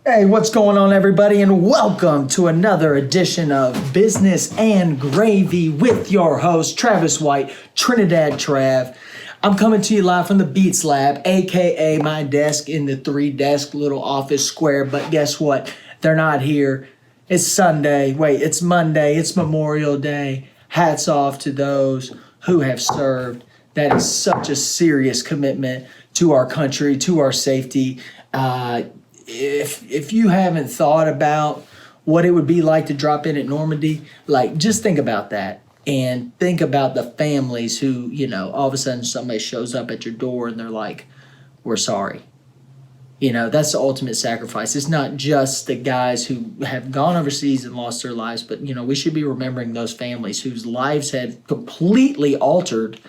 Hey, what's going on, everybody, and welcome to another edition of Business and Gravy with your host, Travis White, Trinidad Trav. I'm coming to you live from the Beats Lab, aka my desk in the 3-desk little office square, but guess what? They're not here. It's Sunday. Wait, it's Monday. It's Memorial Day. Hats off to those who have served. That is such a serious commitment to our country, to our safety. If you haven't thought about what it would be like to drop in at Normandy, like just think about that and think about the families who, all of a sudden somebody shows up at your door and they're like, we're sorry. That's the ultimate sacrifice. It's not just the guys who have gone overseas and lost their lives, but, we should be remembering those families whose lives had completely altered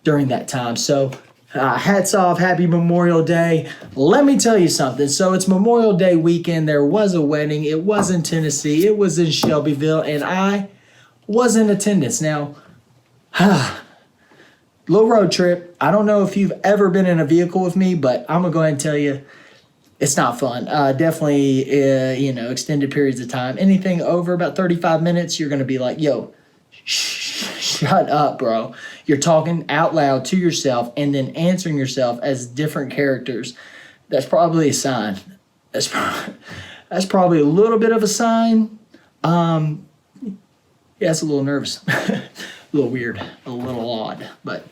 during that time. So hats off, happy Memorial Day. Let me tell you something. So it's Memorial Day weekend. There was a wedding. It was in Tennessee. It was in Shelbyville, and I was in attendance. Now, little road trip. I don't know if you've ever been in a vehicle with me, but I'm going to go ahead and tell you it's not fun. Definitely, extended periods of time. Anything over about 35 minutes, you're going to be like, yo, shut up, bro. You're talking out loud to yourself and then answering yourself as different characters. That's probably a sign. That's probably a little bit of a sign. It's a little nervous. A little weird. A little odd. But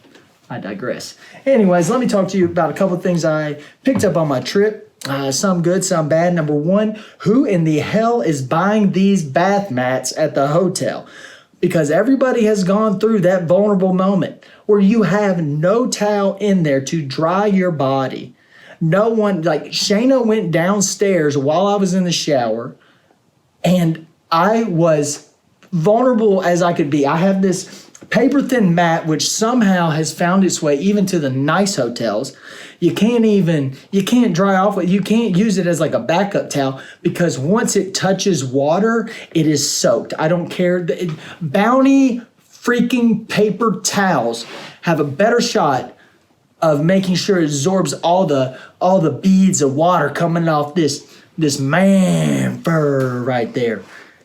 I digress. Anyways, let me talk to you about a couple of things I picked up on my trip. Some good, some bad. Number one, who in the hell is buying these bath mats at the hotel? Because everybody has gone through that vulnerable moment where you have no towel in there to dry your body. No one, like Shayna went downstairs while I was in the shower and I was vulnerable as I could be. I have this paper thin mat which somehow has found its way even to the nice hotels. You can't dry off it. You can't use it as like a backup towel because once it touches water, it is soaked. I don't care. Bounty freaking paper towels have a better shot of making sure it absorbs all the beads of water coming off this man fur right there.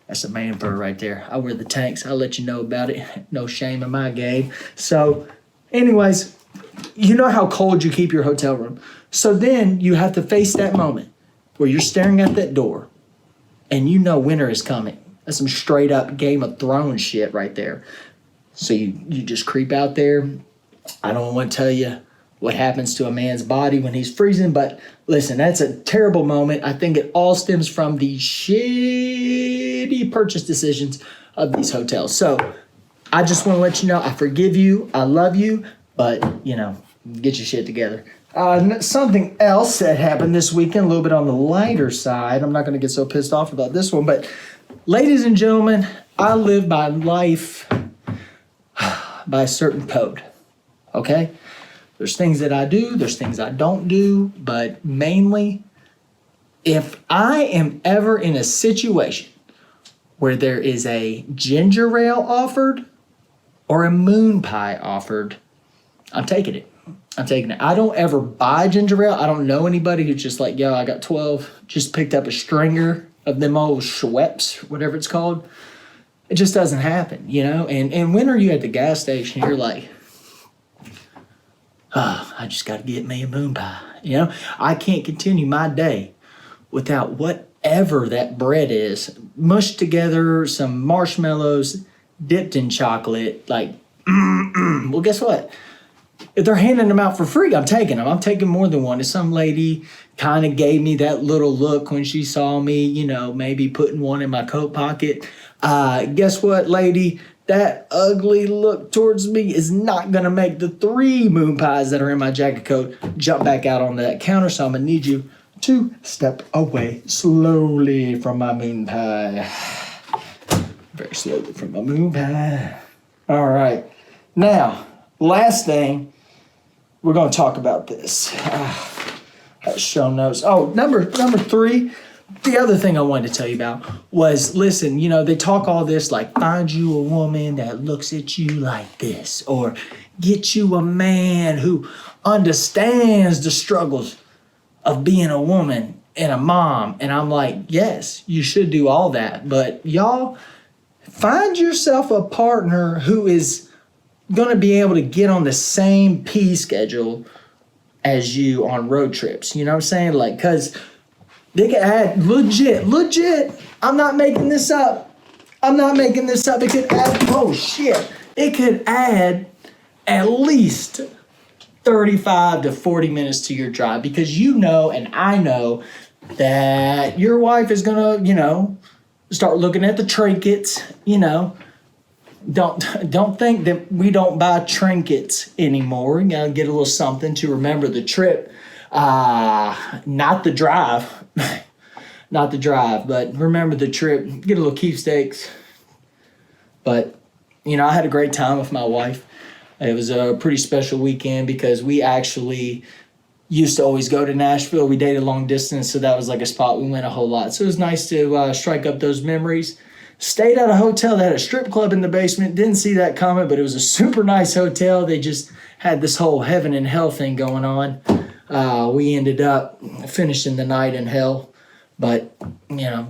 That's a man fur right there. I wear the tanks. I'll let you know about it. No shame in my game. So anyways, you know how cold you keep your hotel room. So then you have to face that moment where you're staring at that door and you know winter is coming. That's some straight up Game of Thrones shit right there. So you just creep out there. I don't want to tell you what happens to a man's body when he's freezing, but listen, that's a terrible moment. I think it all stems from the shitty purchase decisions of these hotels. So I just want to let you know, I forgive you, I love you, but, get your shit together. Something else that happened this weekend, a little bit on the lighter side. I'm not going to get so pissed off about this one, but ladies and gentlemen, I live by life by a certain code, okay? There's things that I do, there's things I don't do, but mainly, if I am ever in a situation where there is a ginger ale offered or a moon pie offered, I'm taking it. I don't ever buy ginger ale. I don't know anybody who's just like, yo, I got 12, just picked up a stringer of them old Schweppes, whatever it's called. It just doesn't happen, And when are you at the gas station, you're like, I just got to get me a moon pie. I can't continue my day without whatever that bread is, mushed together, some marshmallows, dipped in chocolate. Well, guess what? If they're handing them out for free, I'm taking them. I'm taking more than one. If some lady kind of gave me that little look when she saw me, maybe putting one in my coat pocket. Guess what, lady? That ugly look towards me is not going to make the 3 moon pies that are in my jacket coat jump back out onto that counter. So I'm going to need you to step away slowly from my moon pie. Very slowly from my moon pie. All right. Now, last thing, we're going to talk about this. Show notes. Oh, number 3. The other thing I wanted to tell you about was, listen, they talk all this like find you a woman that looks at you like this or get you a man who understands the struggles of being a woman and a mom. And I'm like, yes, you should do all that. But y'all, find yourself a partner who is going to be able to get on the same pay schedule as you on road trips. You know what I'm saying? Like, because they can add legit. I'm not making this up. It could add, oh shit. It could add at least 35 to 40 minutes to your drive, because you know, and I know that your wife is going to, start looking at the trinkets, Don't think that we don't buy trinkets anymore. You gotta get a little something to remember the trip. Not the drive. Not the drive, but remember the trip. Get a little keepsakes. But, I had a great time with my wife. It was a pretty special weekend because we actually used to always go to Nashville. We dated long distance, so that was like a spot we went a whole lot. So it was nice to strike up those memories. Stayed at a hotel that had a strip club in the basement. Didn't see that coming, but it was a super nice hotel. They just had this whole heaven and hell thing going on. We ended up finishing the night in hell, but,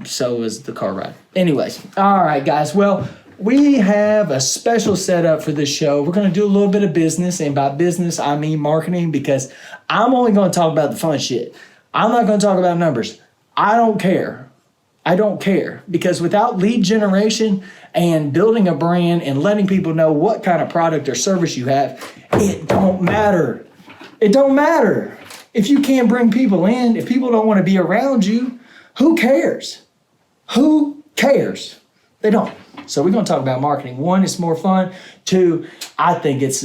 so was the car ride. Anyways, all right, guys. Well, we have a special setup for this show. We're going to do a little bit of business, and by business, I mean marketing, because I'm only going to talk about the fun shit. I'm not going to talk about numbers. I don't care, because without lead generation and building a brand and letting people know what kind of product or service you have, it don't matter. It don't matter. If you can't bring people in, if people don't want to be around you, who cares? Who cares? They don't. So we're going to talk about marketing. One, it's more fun. Two, I think it's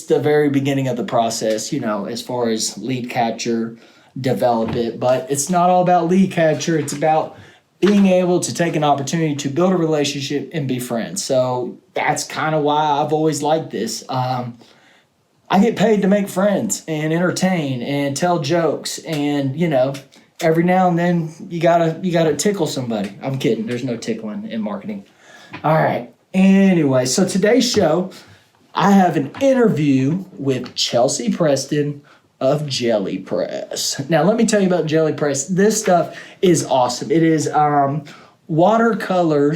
the very beginning of the process, as far as lead capture, develop it. But it's not all about lead capture. It's about being able to take an opportunity to build a relationship and be friends. So that's kind of why I've always liked this. I get paid to make friends and entertain and tell jokes, and every now and then you gotta tickle somebody. I'm kidding. There's no tickling in marketing. All right. Anyway, so today's show, I have an interview with Chelsea Preston of Jelly Press. Now, let me tell you about Jelly Press. This stuff is awesome. It is watercolor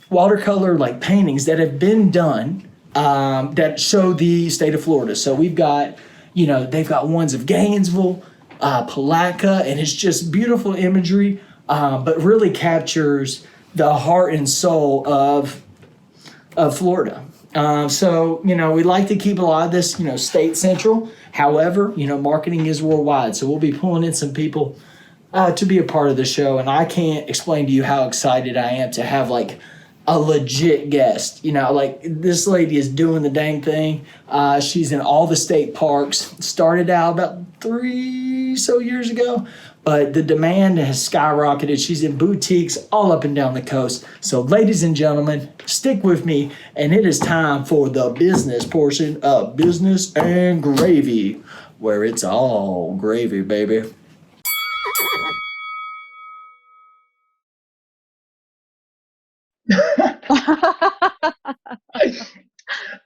like paintings that have been done that show the state of Florida. So we've got, they've got ones of Gainesville, Palatka, and it's just beautiful imagery, but really captures the heart and soul of Florida. So, we like to keep a lot of this, state central. However, marketing is worldwide. So we'll be pulling in some people to be a part of the show. And I can't explain to you how excited I am to have like a legit guest. Like this lady is doing the dang thing. She's in all the state parks. Started out about 3 so years ago. But the demand has skyrocketed. She's in boutiques all up and down the coast. So, ladies and gentlemen, stick with me. And it is time for the business portion of Business and Gravy, where it's all gravy, baby.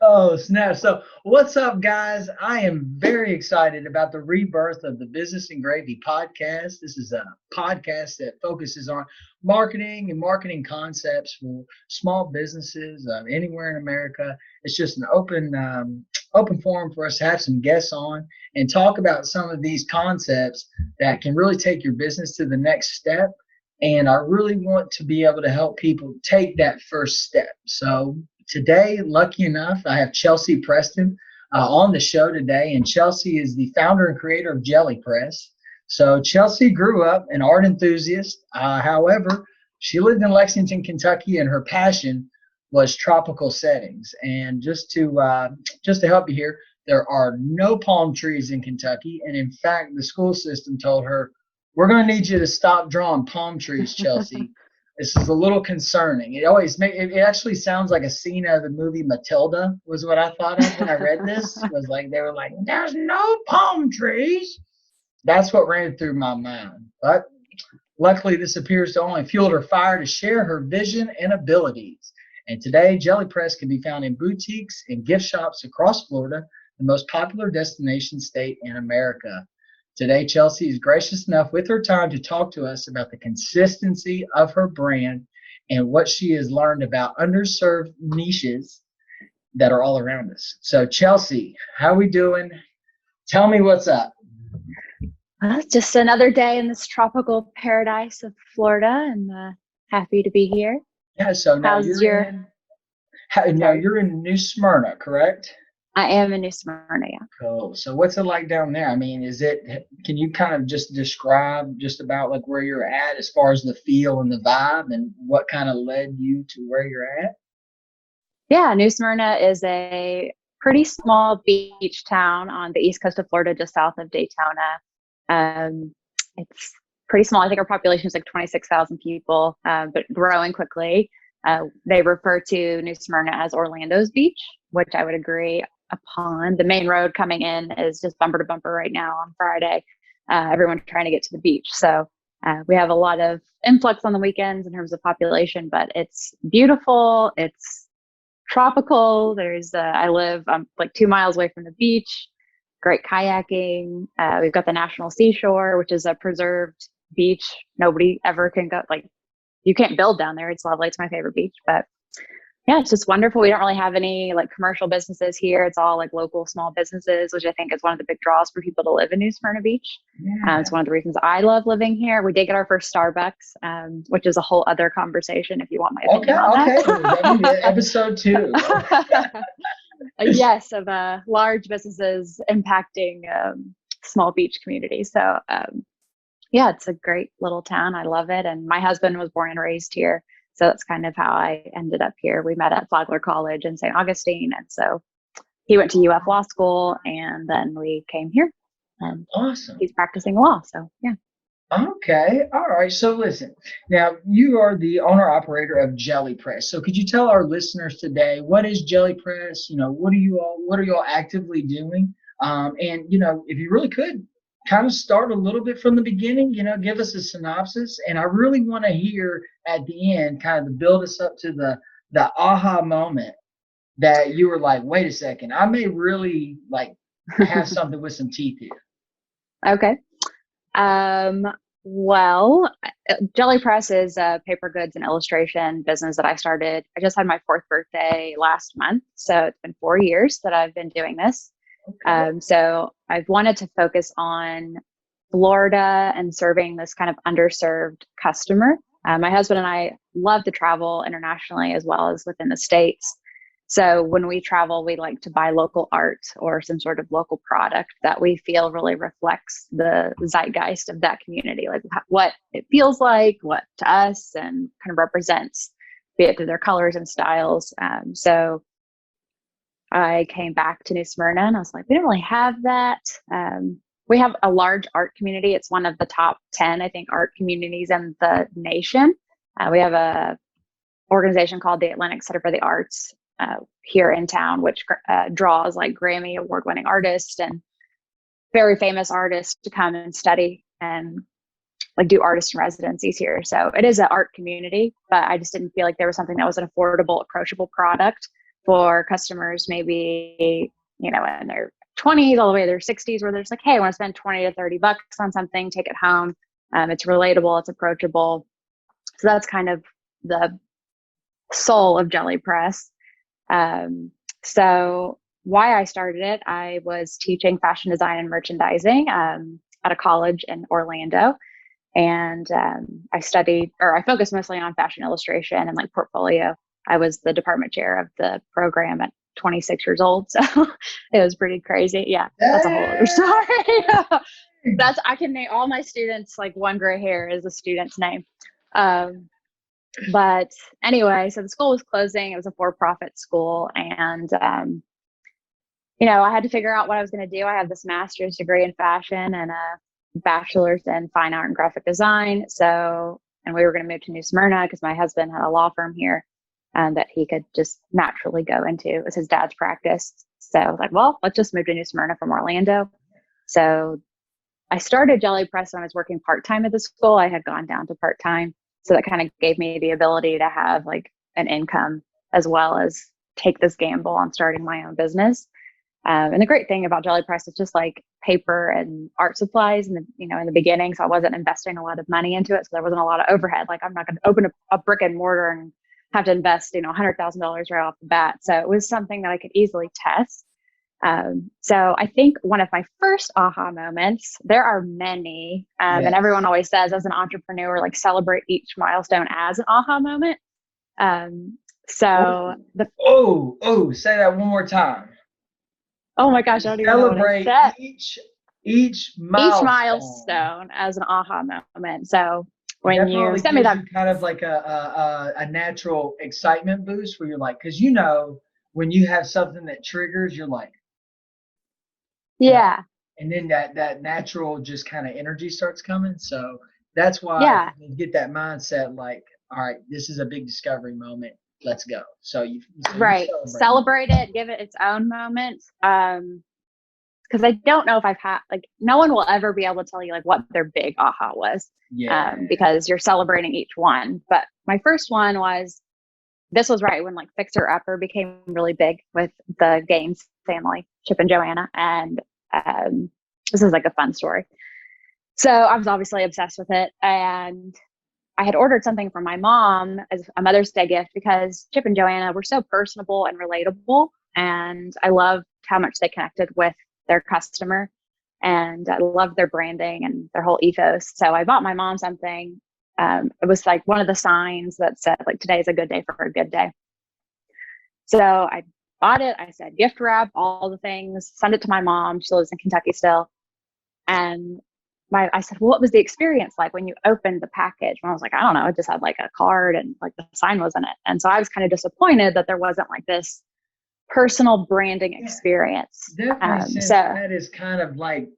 Oh, snap. So, what's up, guys? I am very excited about the rebirth of the Business and Gravy podcast. This is a podcast that focuses on marketing and marketing concepts for small businesses anywhere in America. It's just an open forum for us to have some guests on and talk about some of these concepts that can really take your business to the next step. And I really want to be able to help people take that first step. So, today, lucky enough, I have Chelsea Preston on the show today, and Chelsea is the founder and creator of Jelly Press. So Chelsea grew up an art enthusiast. However, she lived in Lexington, Kentucky, and her passion was tropical settings. And just to help you here, there are no palm trees in Kentucky, and in fact, the school system told her, "We're going to need you to stop drawing palm trees, Chelsea." This is a little concerning. It actually sounds like a scene out of the movie Matilda, was what I thought of when I read this. Was like they were like, "There's no palm trees." That's what ran through my mind. But luckily, this appears to only fuel her fire to share her vision and abilities. And today, Jelly Press can be found in boutiques and gift shops across Florida, the most popular destination state in America. Today, Chelsea is gracious enough with her time to talk to us about the consistency of her brand and what she has learned about underserved niches that are all around us. So, Chelsea, how we doing? Tell me what's up. Well, it's just another day in this tropical paradise of Florida, and happy to be here. Yeah, so now How's you're your? in Sorry, New Smyrna, correct? I am in New Smyrna. Yeah, Cool. So what's it like down there? I mean, can you kind of just describe just about like where you're at as far as the feel and the vibe and what kind of led you to where you're at? yeah. New Smyrna is a pretty small beach town on the east coast of Florida, just south of Daytona. It's pretty small. I think our population is like 26,000 people, but growing quickly. They refer to New Smyrna as Orlando's beach, which I would agree upon. The main road coming in is just bumper to bumper right now on Friday. Everyone trying to get to the beach. So we have a lot of influx on the weekends in terms of population, but it's beautiful. It's tropical. I live like 2 miles away from the beach. Great kayaking. We've got the National Seashore, which is a preserved beach. Nobody ever can go, like, you can't build down there. It's lovely. It's my favorite beach. But yeah, it's just wonderful. We don't really have any like commercial businesses here. It's all like local small businesses, which I think is one of the big draws for people to live in New Smyrna Beach. Yeah. It's one of the reasons I love living here. We did get our first Starbucks, which is a whole other conversation if you want my Okay, opinion on okay. That'd be that. episode two. Yes, of large businesses impacting small beach communities. So yeah, it's a great little town. I love it. And my husband was born and raised here. So that's kind of how I ended up here. We met at Flagler College in St. Augustine. And so he went to UF Law School and then we came here and Awesome. he's practicing law. So yeah. Okay. All right. So listen, now you are the owner operator of Jelly Press. So could you tell our listeners today what is Jelly Press? What are you all actively doing? And if you really could kind of start a little bit from the beginning, give us a synopsis. And I really want to hear at the end kind of to build us up to the aha moment that you were like, wait a second, I may really like have something with some teeth here. Okay. Um, well, Jelly Press is a paper goods and illustration business that I started. I just had my fourth birthday last month. So it's been 4 years that I've been doing this. Okay. So I've wanted to focus on Florida and serving this kind of underserved customer. My husband and I love to travel internationally as well as within the States. So when we travel, we like to buy local art or some sort of local product that we feel really reflects the zeitgeist of that community, like what it feels like, what to us, and kind of represents, be it through their colors and styles. So I came back to New Smyrna and I was like, we don't really have that. We have a large art community. It's one of the top 10, I think, art communities in the nation. We have a organization called the Atlantic Center for the Arts here in town, which draws like Grammy award-winning artists and very famous artists to come and study and like do artist residencies here. So it is an art community, but I just didn't feel like there was something that was an affordable, approachable product for customers, maybe, in their 20s all the way to their 60s, where they're just like, hey, I want to spend 20 to 30 bucks on something, take it home. It's relatable, it's approachable. So that's kind of the soul of Jelly Press. So why I started it, I was teaching fashion design and merchandising at a college in Orlando. And I focused mostly on fashion illustration and like portfolio. I was the department chair of the program at 26 years old. So it was pretty crazy. Yeah, that's a whole other story. I can name all my students, like one gray hair is a student's name. But anyway, so the school was closing. It was a for-profit school. And, I had to figure out what I was going to do. I have this master's degree in fashion and a bachelor's in fine art and graphic design. So, and we were going to move to New Smyrna because my husband had a law firm here and that he could just naturally go into. It was his dad's practice. So I was like, well, let's just move to New Smyrna from Orlando. So I started Jelly Press when I was working part-time at the school. I had gone down to part-time. So that kind of gave me the ability to have like an income as well as take this gamble on starting my own business. And the great thing about Jelly Press is just like paper and art supplies in the beginning. So I wasn't investing a lot of money into it. So there wasn't a lot of overhead. Like I'm not going to open a brick and mortar and have to invest, $100,000 right off the bat. So it was something that I could easily test. So I think one of my first aha moments, there are many, and everyone always says as an entrepreneur, like celebrate each milestone as an aha moment. So say that one more time. Oh my gosh, I don't even know what I said. Each milestone as an aha moment. So when you send me that, kind of like a natural excitement boost where you're like, because when you have something that triggers, you're like, yeah. And then that natural just kind of energy starts coming. So that's why you get that mindset like, all right, this is a big discovery moment. Let's go. So you celebrate it, give it its own moment. Because I don't know if I've had, like, no one will ever be able to tell you like what their big aha was. Because you're celebrating each one. But my first one this was right when like Fixer Upper became really big with the Gaines family, Chip and Joanna. And this is like a fun story. So I was obviously obsessed with it. And I had ordered something from my mom as a Mother's Day gift because Chip and Joanna were so personable and relatable. And I loved how much they connected with their customer. And I loved their branding and their whole ethos. So I bought my mom something. It was like one of the signs that said like, today is a good day for a good day. So I bought it. I said, gift wrap, all the things, send it to my mom. She lives in Kentucky still. And I said, well, what was the experience like when you opened the package? And I was like, I don't know. It just had like a card and like the sign was in it. And so I was kind of disappointed that there wasn't like this personal branding experience. That is kind of like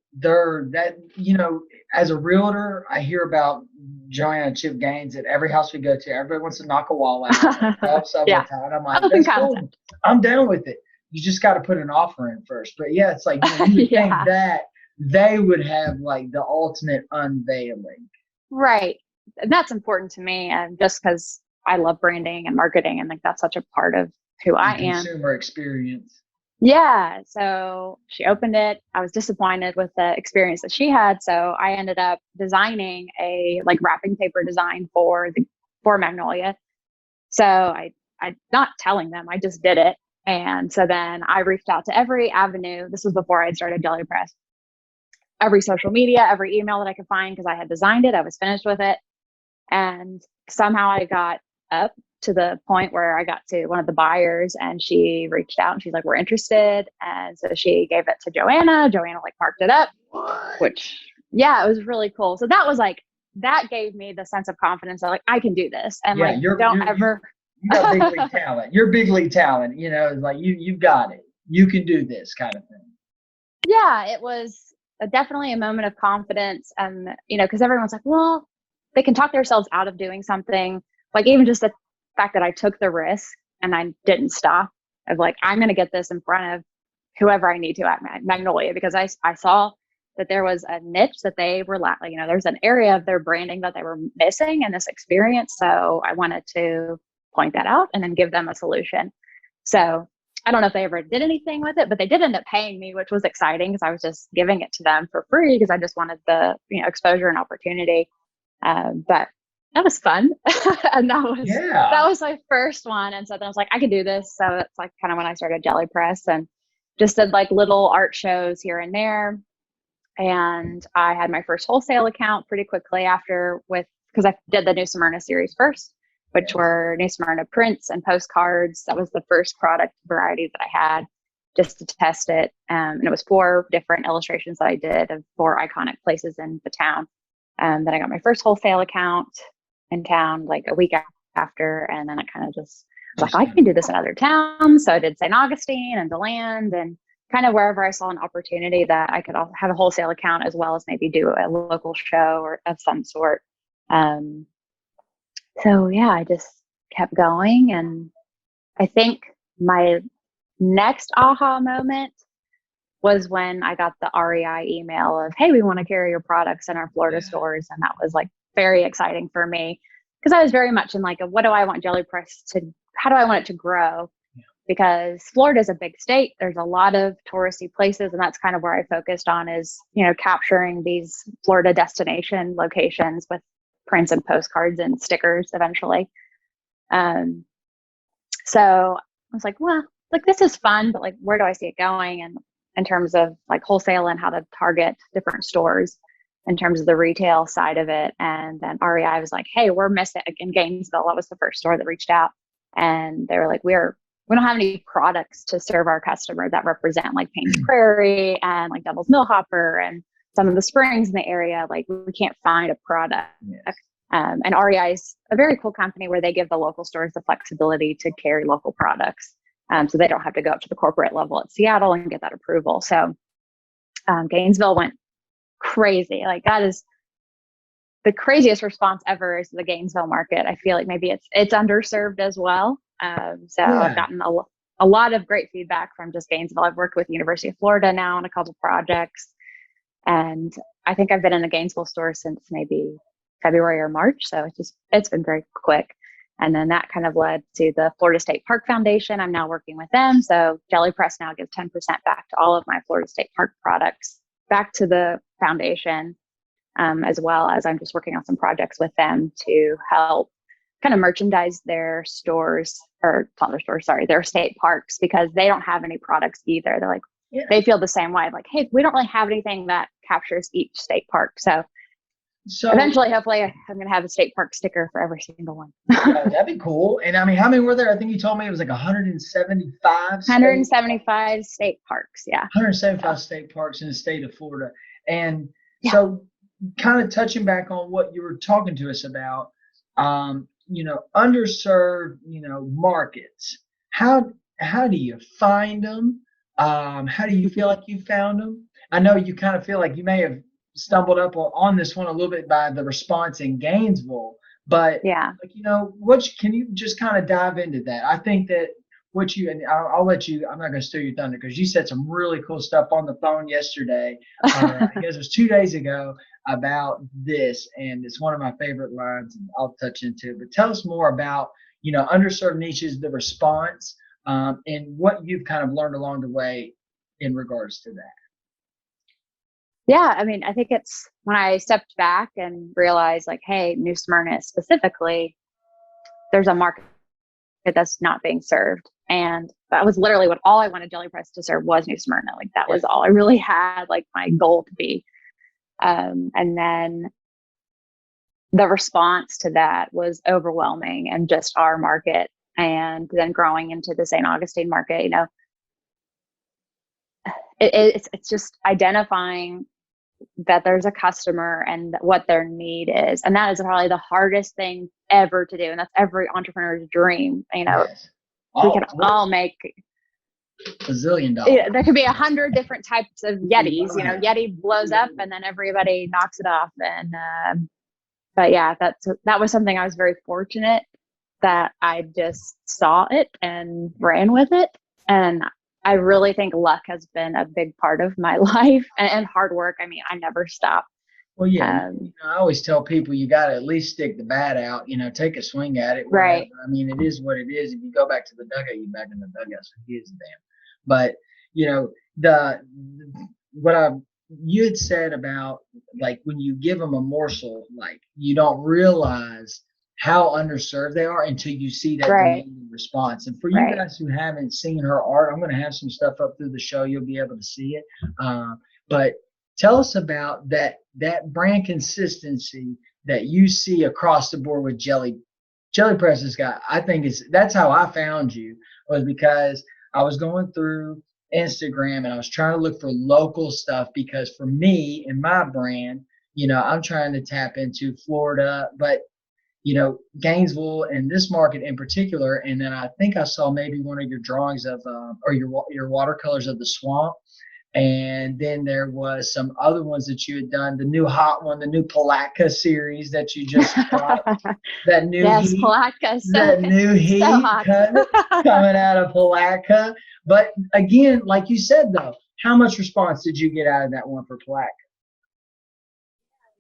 as a realtor, I hear about Joanna and Chip Gaines at every house we go to. Everybody wants to knock a wall out. I'm like, that's cool. I'm down with it. You just got to put an offer in first. But yeah, it's like you would think that they would have like the ultimate unveiling. Right. And that's important to me. And just because I love branding and marketing and like that's such a part of who I am. Consumer experience. Yeah. So she opened it. I was disappointed with the experience that she had. So I ended up designing a like wrapping paper design for Magnolia. So I not telling them, I just did it. And so then I reached out to every avenue. This was before I had started Jelly Press. Every social media, every email that I could find because I had designed it. I was finished with it. And somehow I got up to the point where I got to one of the buyers and she reached out and she's like, we're interested. And so she gave it to Joanna. Joanna like marked it up, which it was really cool. So that was like, that gave me the sense of confidence that like, I can do this. And you got big league talent. You're big league talent, like you've got it. You can do this kind of thing. Yeah, it was definitely a moment of confidence. And, because everyone's like, well, they can talk themselves out of doing something. Like even just the fact that I took the risk and I didn't stop of like, I'm going to get this in front of whoever I need to at Magnolia, because I saw that there was a niche that they were lacking. There's an area of their branding that they were missing in this experience. So I wanted to point that out and then give them a solution. So I don't know if they ever did anything with it, but they did end up paying me, which was exciting because I was just giving it to them for free because I just wanted the exposure and opportunity. But that was fun. And that was my first one. And so then I was like, I can do this. So that's like kind of when I started Jelly Press and just did like little art shows here and there. And I had my first wholesale account pretty quickly after because I did the New Smyrna series first, which were New Smyrna prints and postcards. That was the first product variety that I had just to test it. And it was 4 different illustrations that I did of 4 iconic places in the town. Then I got my first wholesale account in town like a week after. And then I kind of just was like, I can do this in other towns. So I did St. Augustine and DeLand and kind of wherever I saw an opportunity that I could have a wholesale account as well as maybe do a local show or of some sort. So yeah, I just kept going. And I think my next aha moment was when I got the REI email of, hey, we want to carry your products in our Florida stores. And that was like very exciting for me because I was very much in like, how do I want it to grow? because Florida is a big state. There's a lot of touristy places, and that's kind of where I focused on is, capturing these Florida destination locations with prints and postcards and stickers eventually. So I was like, well, like this is fun, but like, where do I see it going? And in terms of like wholesale and how to target different stores in terms of the retail side of it. And then REI was like, hey, we're missing in Gainesville. That was the first store that reached out. And they were like, we don't have any products to serve our customer that represent like Payne's Prairie and like Devil's Millhopper and some of the springs in the area. Like we can't find a product. Yes. And REI is a very cool company where they give the local stores the flexibility to carry local products. So they don't have to go up to the corporate level at Seattle and get that approval. So Gainesville went crazy. Like that is the craziest response ever is the Gainesville market. I feel like maybe it's underserved as well. I've gotten a lot of great feedback from just Gainesville. I've worked with University of Florida now on a couple projects. And I think I've been in a Gainesville store since maybe February or March. So it's been very quick. And then that kind of led to the Florida State Park Foundation. I'm now working with them. So Jelly Press now gives 10% back to all of my Florida State Park products back to the foundation, as well as I'm just working on some projects with them to help kind of merchandise their stores, or not their stores, sorry, their state parks, because they don't have any products either. They're like, They feel the same way. Like, hey, we don't really have anything that captures each state park. So eventually, hopefully, I'm going to have a state park sticker for every single one. That'd be cool. And I mean, how many were there? I think you told me it was like 175. 175 state parks. Yeah. 175 state parks in the state of Florida. And so kind of touching back on what you were talking to us about, underserved, markets. How do you find them? How do you feel like you found them? I know you kind of feel like you may have stumbled up on this one a little bit by the response in Gainesville, but what can you just kind of dive into that? I think that I'll let you, I'm not going to steal your thunder because you said some really cool stuff on the phone yesterday. I guess it was 2 days ago about this, and it's one of my favorite lines, and I'll touch into it. But tell us more about, underserved niches, the response, and what you've kind of learned along the way in regards to that. Yeah, I mean, I think it's when I stepped back and realized, like, hey, New Smyrna specifically, there's a market that's not being served. And that was literally all I wanted Jelly Press to serve was New Smyrna. Like, that was all I really had, like, my goal to be. And then the response to that was overwhelming, and just our market, and then growing into the St. Augustine market, it's just identifying that there's a customer and what their need is. And that is probably the hardest thing ever to do. And that's every entrepreneur's dream. We can all make $1 zillion. There could be 100 different types of Yetis. Yeti blows up and then everybody knocks it off. And, but yeah, that was something I was very fortunate that I just saw it and ran with it. And I really think luck has been a big part of my life, and hard work. I mean, I never stop. Well, yeah, I always tell people you got to at least stick the bat out, take a swing at it. Right. I mean, it is what it is. If you go back to the dugout, you're back in the dugout. So he is damn. But, you had said about, like, when you give them a morsel, like, you don't realize how underserved they are until you see that demanding response. And for you guys who haven't seen her art, I'm going to have some stuff up through the show. You'll be able to see it. But tell us about that brand consistency that you see across the board with Jelly Press has got. I think that's how I found you, was because I was going through Instagram and I was trying to look for local stuff, because for me and my brand, I'm trying to tap into Florida, but Gainesville and this market in particular. And then I think I saw maybe one of your drawings of, or your watercolors of the swamp. And then there was some other ones that you had done, the new hot one, the new Palatka series that you just got, that new heat, Palatka, that new heat coming out of Palatka. But again, like you said, though, how much response did you get out of that one for Palatka?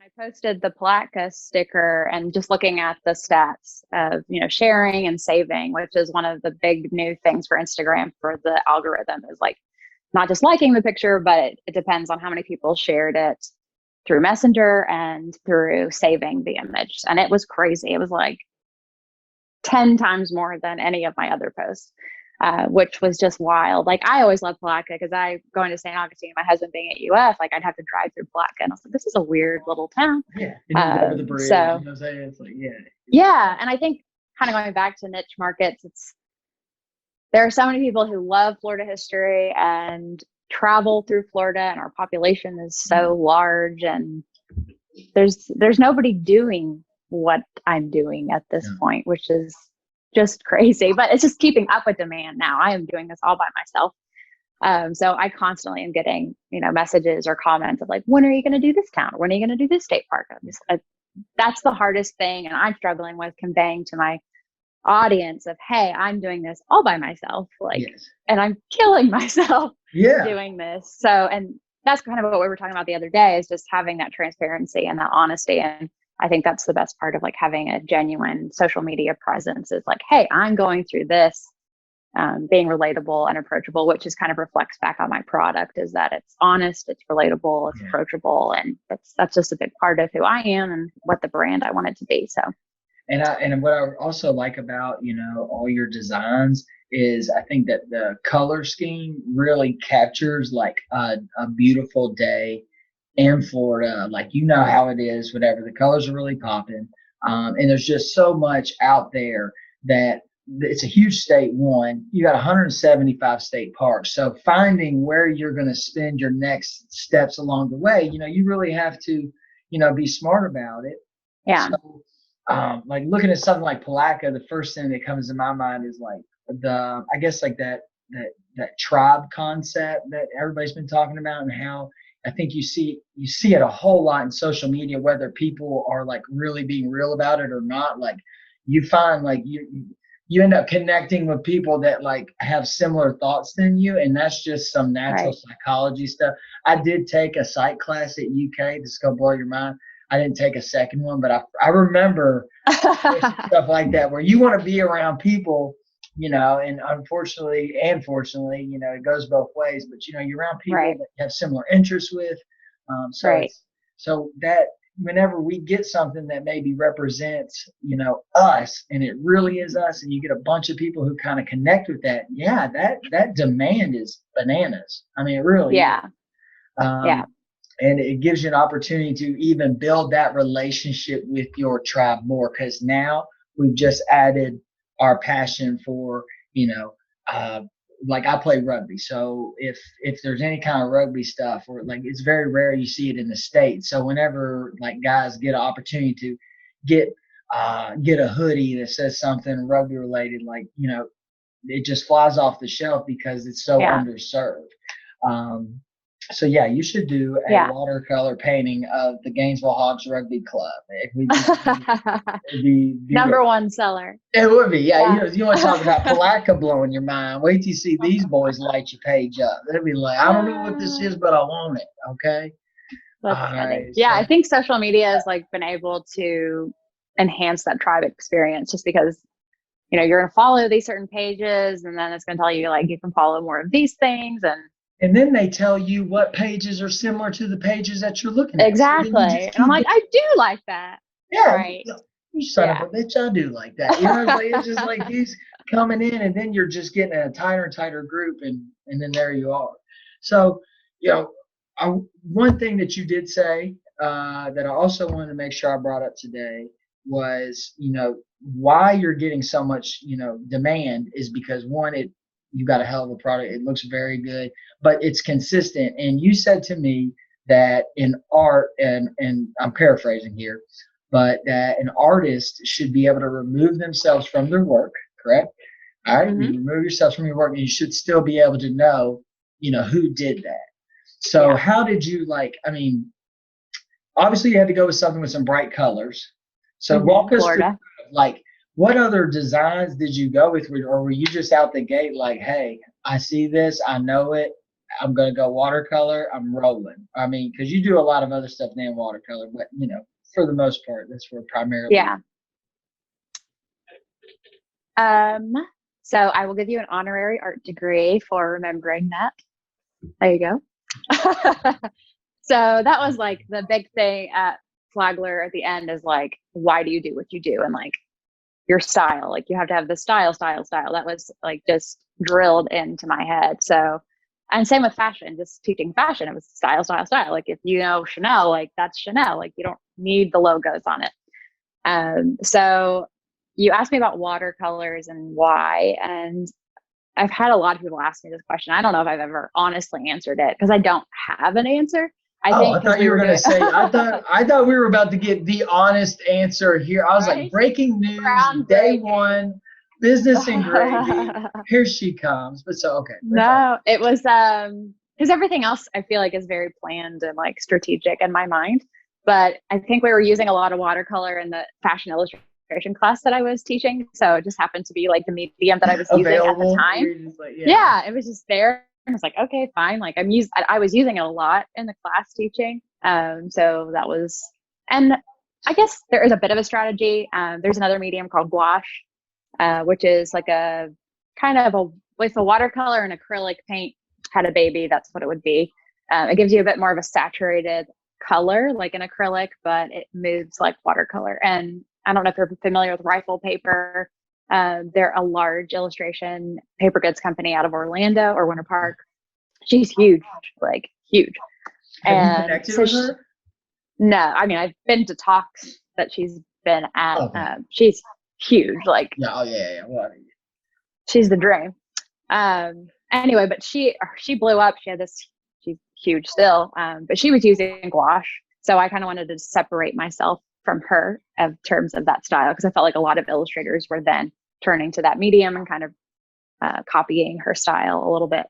I posted the Palatka sticker and just looking at the stats of, sharing and saving, which is one of the big new things for Instagram for the algorithm, is like not just liking the picture, but it depends on how many people shared it through Messenger and through saving the image. And it was crazy. It was like 10 times more than any of my other posts, which was just wild. Like, I always loved Palatka because I going to St. Augustine, my husband being at UF, like I'd have to drive through Palatka, and I was like, this is a weird little town. Yeah. And you go over the bridge, so you know what I'm saying? It's like, yeah. Yeah. And I think kind of going back to niche markets, there are so many people who love Florida history and travel through Florida, and our population is so large, and there's nobody doing what I'm doing at this point, which is just crazy. But it's just keeping up with demand now. I am doing this all by myself. So I constantly am getting, messages or comments of like, when are you going to do this town? When are you going to do this state park? That's the hardest thing. And I'm struggling with conveying to my audience of, hey, I'm doing this all by myself. And I'm killing myself doing this. So, and that's kind of what we were talking about the other day, is just having that transparency and that honesty. And I think that's the best part of like having a genuine social media presence, is like, hey, I'm going through this, being relatable and approachable, which is kind of reflects back on my product, is that it's honest, it's relatable, it's approachable. And that's just a big part of who I am and what the brand I want it to be. So. And what I also like about, all your designs is I think that the color scheme really captures like a beautiful day in Florida. Like, how it is, whatever. The colors are really popping. And there's just so much out there that it's a huge state. One, you got 175 state parks. So finding where you're going to spend your next steps along the way, you really have to, be smart about it. Yeah. So, like looking at something like Palatka, the first thing that comes to my mind is like I guess like that tribe concept that everybody's been talking about, and how I think you see it a whole lot in social media, whether people are like really being real about it or not. Like, you find like you end up connecting with people that like have similar thoughts than you, and that's just some natural psychology stuff. I did take a psych class at UK. This is gonna blow your mind. I didn't take a second one, but I remember stuff like that, where you want to be around people, and unfortunately and fortunately, it goes both ways, but you're around people that you have similar interests with. So that whenever we get something that maybe represents, us, and it really is us, and you get a bunch of people who kind of connect with that, that demand is bananas. I mean, it really is. And it gives you an opportunity to even build that relationship with your tribe more, because now we've just added our passion for, like I play rugby. So if there's any kind of rugby stuff, or like, it's very rare you see it in the States. So whenever like guys get an opportunity to get a hoodie that says something rugby related, like, it just flies off the shelf because it's so underserved. So you should do a watercolor painting of the Gainesville Hogs Rugby Club. It'd be number one seller. It would be, you want to talk about Palatka blowing your mind. Wait till you see these boys light your page up. They'll be like, I don't know what this is, but I want it. Okay. That's funny. I think social media has like been able to enhance that tribe experience, just because you're going to follow these certain pages, and then it's going to tell you like you can follow more of these things, and then they tell you what pages are similar to the pages that you're looking at. Exactly. So and I'm like, I do like that. Yeah. Right. You son of a bitch, I do like that. It's just like he's coming in, and then you're just getting a tighter and tighter group, and then there you are. So, one thing that you did say that I also wanted to make sure I brought up today was, why you're getting so much, demand is because, one, you got a hell of a product. It looks very good, but it's consistent. And you said to me that in art, and I'm paraphrasing here, but that an artist should be able to remove themselves from their work, correct? All right. Mm-hmm. You remove yourselves from your work, and you should still be able to know, who did that. So how did you obviously you had to go with something with some bright colors. So walk us through, what other designs did you go with, or were you just out the gate like, hey, I see this, I know it, I'm going to go watercolor. I'm rolling. I mean, because you do a lot of other stuff than watercolor, but for the most part, that's where primarily. Yeah. So I will give you an honorary art degree for remembering that. There you go. So that was like the big thing at Flagler at the end is like, why do you do what you do? And like your style, like you have to have the style. That was like just drilled into my head. So, and same with fashion, just teaching fashion. It was style. Like if you know Chanel, like that's Chanel, like you don't need the logos on it. So you asked me about watercolors and why, and I've had a lot of people ask me this question. I don't know if I've ever honestly answered it because I don't have an answer. I thought you were going to say, I thought we were about to get the honest answer here. I was like, breaking news, day one, business and gravy. Here she comes. But so, okay. No, it was, because everything else I feel like is very planned and like strategic in my mind. But I think we were using a lot of watercolor in the fashion illustration class that I was teaching. So it just happened to be like the medium that I was using at the time. Like, yeah, it was just there. I was like, okay, fine. Like I was using it a lot in the class teaching. So that was, and I guess there is a bit of a strategy. There's another medium called gouache, which is like a kind of with a watercolor and acrylic paint had a baby. That's what it would be. It gives you a bit more of a saturated color, like an acrylic, but it moves like watercolor. And I don't know if you're familiar with Rifle Paper. They're a large illustration paper goods company out of Orlando or Winter Park. She's huge, like huge. Have you connected with her? No, I mean, I've been to talks that she's been at. Okay. She's huge, like yeah. Well, she's the dream. Anyway, but she blew up. She's huge still, but she was using gouache. So I kind of wanted to separate myself from her in terms of that style because I felt like a lot of illustrators were then turning to that medium and kind of copying her style a little bit.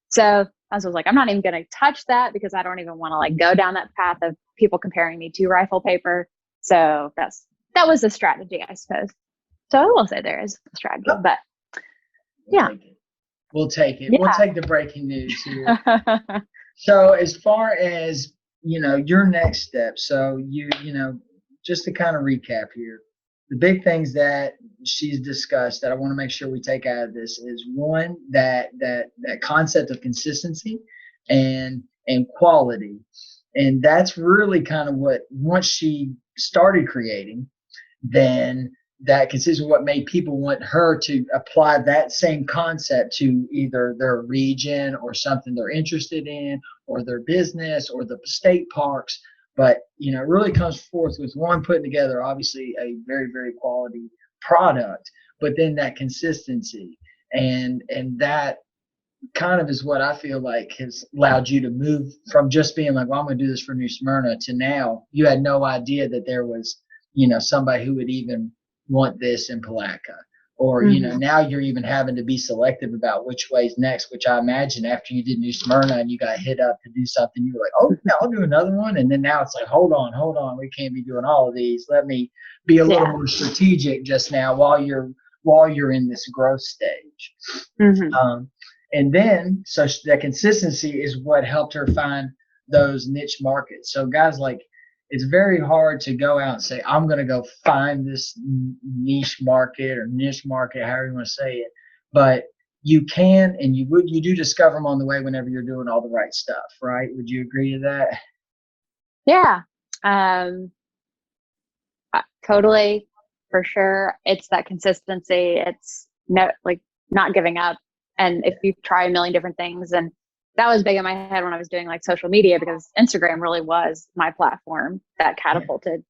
So I was like, I'm not even going to touch that because I don't even want to like go down that path of people comparing me to Rifle Paper. So that was a strategy, I suppose. So I will say there is a strategy, but yeah. We'll take it. Yeah. We'll take the breaking news here. So as far as, your next step, so just to kind of recap here, the big things that she's discussed that I want to make sure we take out of this is one, that concept of consistency and quality. And that's really kind of what, once she started creating, then that consists of what made people want her to apply that same concept to either their region or something they're interested in or their business or the state parks. But, it really comes forth with one, putting together, obviously, a very, very quality product, but then that consistency. And that kind of is what I feel like has allowed you to move from just being like, well, I'm going to do this for New Smyrna to now you had no idea that there was, somebody who would even want this in Palatka. Or, now you're even having to be selective about which way's next, which I imagine after you did New Smyrna and you got hit up to do something, you were like, oh, yeah, I'll do another one. And then now it's like, hold on. We can't be doing all of these. Let me be a little more strategic just now while you're in this growth stage. And then, so that consistency is what helped her find those niche markets. So guys, like, it's very hard to go out and say, I'm going to go find this niche market, however you want to say it. But you can, and you do discover them on the way whenever you're doing all the right stuff, right? Would you agree to that? Yeah. Totally, for sure. It's that consistency. It's not giving up. And if you try a million different things, and that was big in my head when I was doing like social media, because Instagram really was my platform that catapulted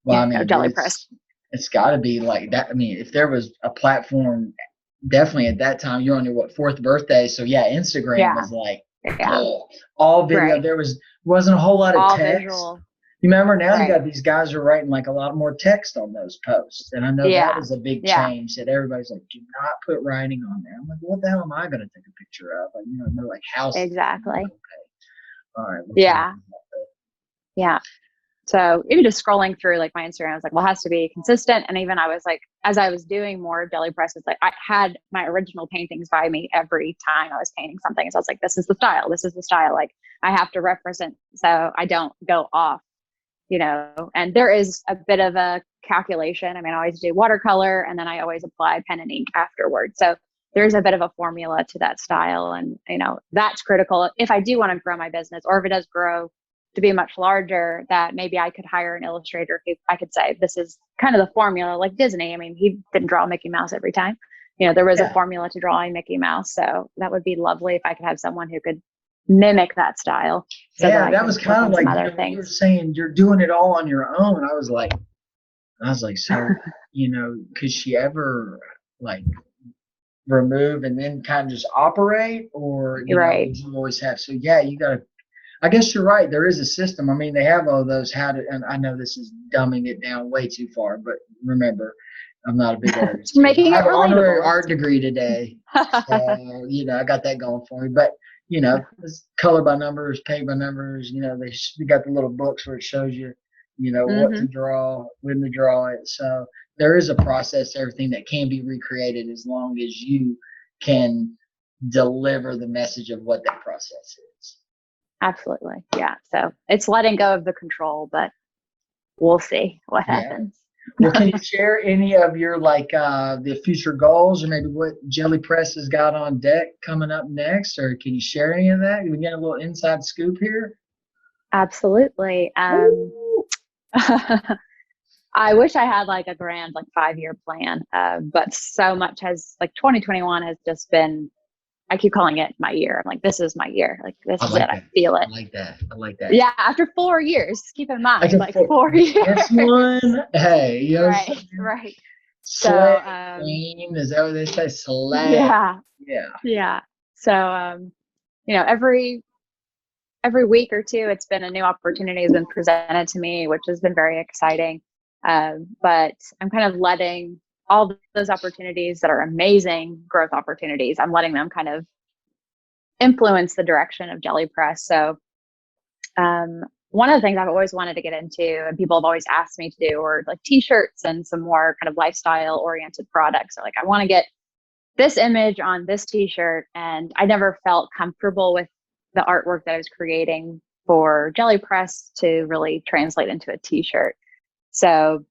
Jelly Press. It's got to be like that. I mean, if there was a platform, definitely at that time, you're on your fourth birthday. So yeah, Instagram was like all video. Right. There wasn't a whole lot of all text. Visual. You remember now you got these guys who are writing like a lot more text on those posts. And I know that is a big change that everybody's like, do not put writing on there. I'm like, what the hell am I going to take a picture of? Like, they're like houses. Exactly. Okay. All right. Yeah. So even just scrolling through like my Instagram, I was like, well, it has to be consistent. And even I was like, as I was doing more jelly presses, like I had my original paintings by me every time I was painting something. So I was like, this is the style. This is the style. Like I have to represent so I don't go off, and there is a bit of a calculation. I mean, I always do watercolor and then I always apply pen and ink afterwards. So there's a bit of a formula to that style. And, that's critical if I do want to grow my business, or if it does grow to be much larger, that maybe I could hire an illustrator who I could say, this is kind of the formula, like Disney. I mean, he didn't draw Mickey Mouse every time. There was a formula to drawing Mickey Mouse. So that would be lovely if I could have someone who could mimic that style. So that was kind of like, you were saying you're doing it all on your own. I was like, so, could she ever like remove and then kind of just operate, or would you always have? So yeah, you gotta. I guess you're right. There is a system. I mean, they have all those and I know this is dumbing it down way too far, but remember, I'm not a big artist. Making I have it an honorary relatable. art degree today, so I got that going for me. But it's color by numbers, paint by numbers. They got the little books where it shows you, what to draw, when to draw it. So there is a process to everything that can be recreated as long as you can deliver the message of what that process is. Absolutely. Yeah. So it's letting go of the control, but we'll see what happens. Well, can you share any of your the future goals, or maybe what Jelly Press has got on deck coming up next? Or can you share any of that? Can we get a little inside scoop here? Absolutely. I wish I had like a grand 5-year plan, but so much has 2021 has just been. I keep calling it my year. I'm like, this is my year. Like, this is it. I feel it. I like that. Yeah. After 4 years, keep in mind, 4 years. This one, hey, right. So, is that what they say? Slay. Yeah. So, every week or two, it's been a new opportunity has been presented to me, which has been very exciting. But I'm kind of letting all those opportunities that are amazing growth opportunities, I'm letting them kind of influence the direction of Jelly Press. So one of the things I've always wanted to get into, and people have always asked me to do, are t-shirts and some more kind of lifestyle oriented products. So I want to get this image on this t-shirt, and I never felt comfortable with the artwork that I was creating for Jelly Press to really translate into a t-shirt. So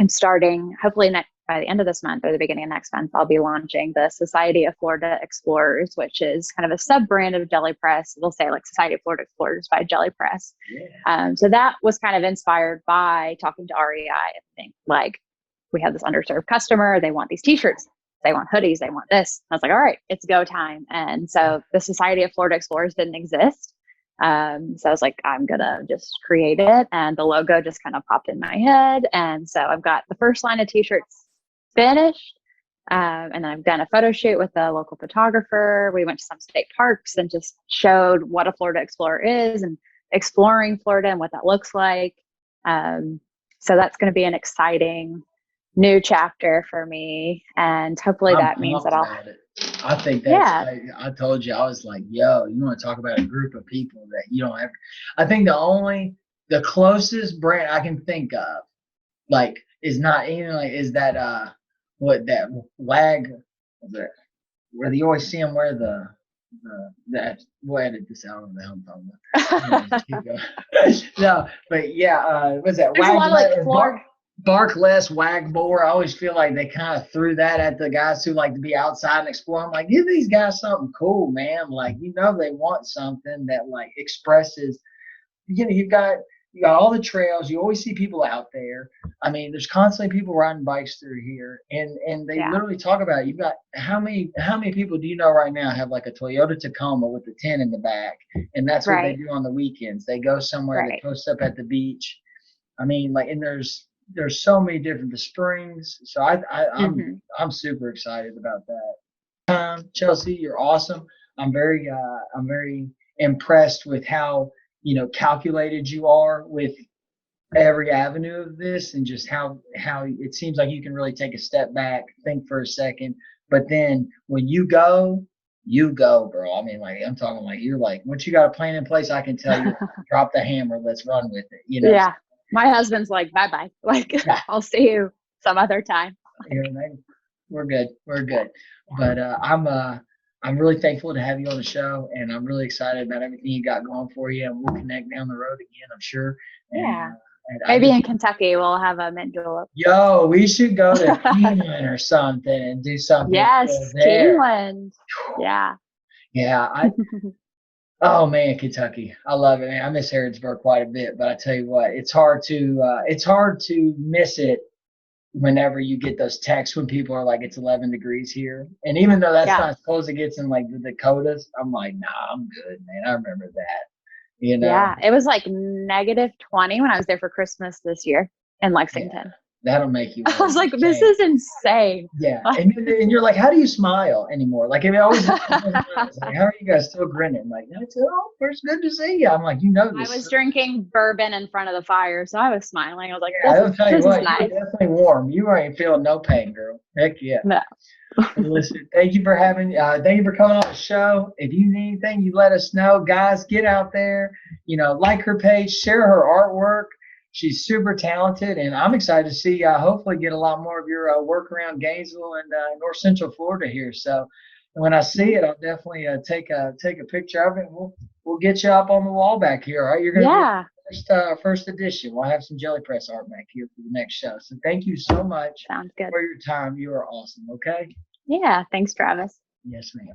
I'm starting, hopefully by the end of this month or the beginning of next month, I'll be launching the Society of Florida Explorers, which is kind of a sub brand of Jelly Press. They'll say Society of Florida Explorers by Jelly Press. Yeah. So that was kind of inspired by talking to REI. I think we have this underserved customer. They want these t-shirts. They want hoodies. They want this. I was like, all right, it's go time. And so the Society of Florida Explorers didn't exist. So I was like, I'm going to just create it. And the logo just kind of popped in my head. And so I've got the first line of t-shirts finished. And then I've done a photo shoot with a local photographer. We went to some state parks and just showed what a Florida Explorer is and exploring Florida and what that looks like. So that's going to be an exciting new chapter for me. And hopefully that means that I think that's, I told you, I was like, yo, you want to talk about a group of people that you don't have. I think the closest brand I can think of, is not even is that, that WAG, where you always see them wear we'll edit this out on the home phone. No, but yeah, what's that? There's a lot of Bark less, wag more. I always feel like they kind of threw that at the guys who like to be outside and explore. I'm like, give these guys something cool, man. They want something that expresses. You've got all the trails. You always see people out there. I mean, there's constantly people riding bikes through here, and they literally talk about it. You've got how many people do you know right now have a Toyota Tacoma with a tent in the back, and that's what they do on the weekends. They go somewhere, they post up at the beach. I mean, and there's so many different Springs. So I'm super excited about that. Chelsea, you're awesome. I'm very impressed with how calculated you are with every avenue of this, and just how it seems like you can really take a step back, think for a second, but then when you go, you go, bro. I mean, like, I'm talking like, you're like, once you got a plan in place, I can tell you, drop the hammer, let's run with it, you know? Yeah. My husband's like, bye bye. Like, Yeah, I'll see you some other time. you Like, know, we're good. We're good. But I'm really thankful to have you on the show, and I'm really excited about everything you got going for you. And we'll connect down the road again, I'm sure. And yeah. and I Maybe just, in Kentucky we'll have a mint julep. yo, we should go to Keeneland or something and do something cool Yes, there. Keeneland. Yeah. Yeah, oh man, Kentucky, I love it, man. I miss Harrodsburg quite a bit, but I tell you what, it's hard to miss it whenever you get those texts when people are like, it's 11 degrees here. And even though that's Yeah. not as cold as it gets in like the Dakotas, I'm like, nah, I'm good, man. I remember that, you know? Yeah. It was like -20 when I was there for Christmas this year in Yeah, Lexington. that'll make you I want was to like, just this change. is insane. Yeah, Like, and you're like, how do you smile anymore? Like, it always blows my mind. It's like, how are you guys still grinning? Like, that's oh, it's good to see you. I'm like, you know I this. was drinking bourbon in front of the fire, so I was smiling. I was like, Yeah, this I'll is tell you this is what, you were nice. definitely warm. You ain't feeling no pain, girl. Heck yeah. No. Well, listen, thank you for coming on the show. If you need anything, you let us know. Guys, get out there, like her page, share her artwork. She's super talented, and I'm excited to see, hopefully get a lot more of your work around Gainesville and North Central Florida here. So when I see it, I'll definitely take a picture of it, and we'll get you up on the wall back here. All right, you're going to be Yeah. first edition. We'll have some jelly press art back here for the next show. So thank you so much Sounds good. for your time. You are awesome. Okay. Yeah. Thanks, Travis. Yes, ma'am.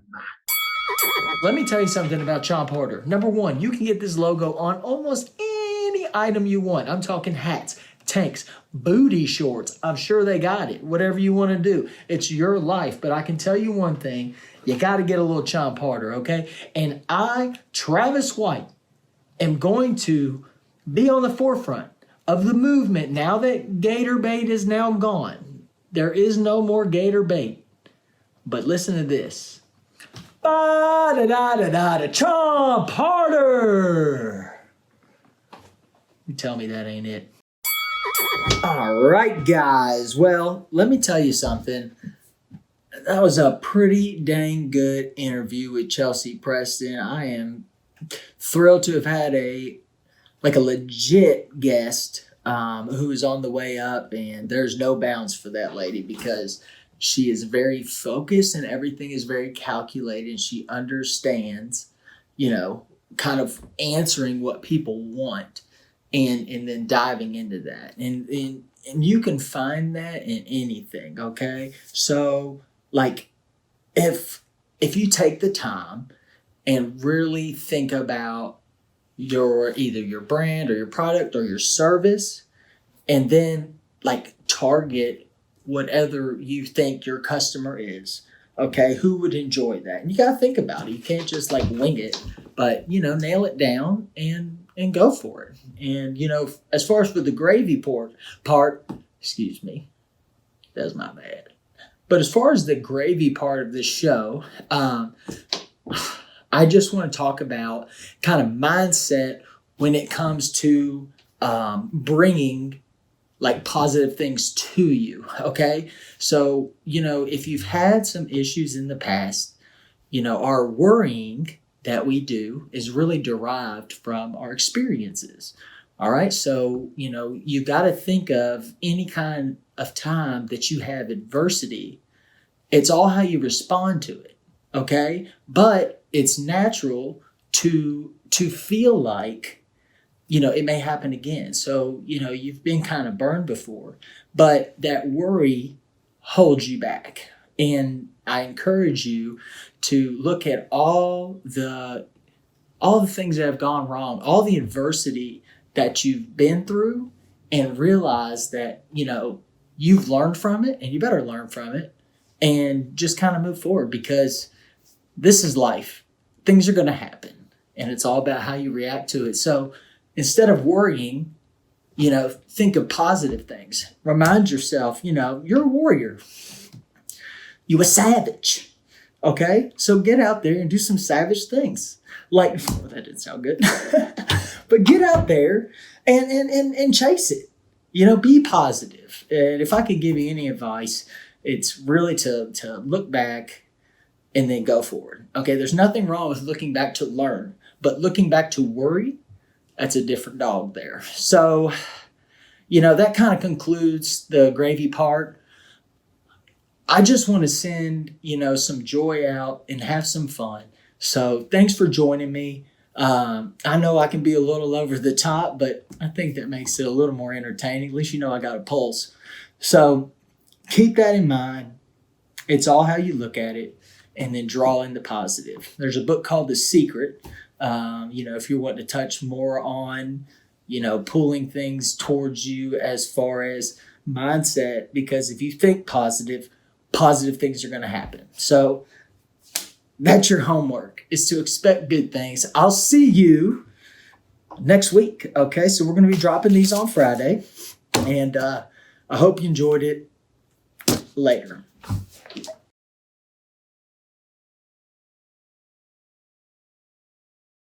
Let me tell you something about Chomp Hoarder. Number one, you can get this logo on almost any item you want. I'm talking hats, tanks, booty shorts. I'm sure they got it. Whatever you want to do, it's your life. But I can tell you one thing: you got to get a little Chomp Hoarder, okay? And I, Travis White, am going to be on the forefront of the movement now that Gator bait is now gone. There is no more Gator bait. But listen to this. Ba-da-da-da-da-da, Chomp Harder! You tell me that ain't it. All right, guys. Well, let me tell you something. That was a pretty dang good interview with Chelsea Preston. I am thrilled to have had a legit guest who is on the way up, and there's no bounds for that lady because she is very focused and everything is very calculated, and she understands, kind of answering what people want and then diving into that. And you can find that in anything, okay? So like if you take the time and really think about either your brand or your product or your service, and then target whatever you think your customer is. Okay, who would enjoy that? And you got to think about it. You can't just wing it, but nail it down and go for it. And as far as for the gravy part, excuse me, that's my bad. But as far as the gravy part of this show, I just want to talk about kind of mindset when it comes to bringing positive things to you. Okay. So, if you've had some issues in the past, our worrying that we do is really derived from our experiences. All right. So, you got to think of any kind of time that you have adversity. It's all how you respond to it. Okay. But it's natural to feel like, it may happen again. So, you've been kind of burned before, but that worry holds you back. And I encourage you to look at all the things that have gone wrong, all the adversity that you've been through, and realize that, you've learned from it and you better learn from it and just kind of move forward, because this is life. Things are going to happen and it's all about how you react to it. So instead of worrying, think of positive things. Remind yourself, you're a warrior. You a savage. Okay? So get out there and do some savage things. That didn't sound good. But get out there and chase it. Be positive. And if I could give you any advice, it's really to look back and then go forward. Okay, there's nothing wrong with looking back to learn, but looking back to worry, that's a different dog there. So, that kind of concludes the gravy part. I just want to send, some joy out and have some fun. So thanks for joining me. I know I can be a little over the top, but I think that makes it a little more entertaining. At least I got a pulse. So keep that in mind. It's all how you look at it, and then draw in the positive. There's a book called The Secret. If you're wanting to touch more on, pulling things towards you as far as mindset, because if you think positive things are going to happen. So that's your homework, is to expect good things. I'll see you next week. Okay, so we're going to be dropping these on Friday, and I hope you enjoyed it. Later.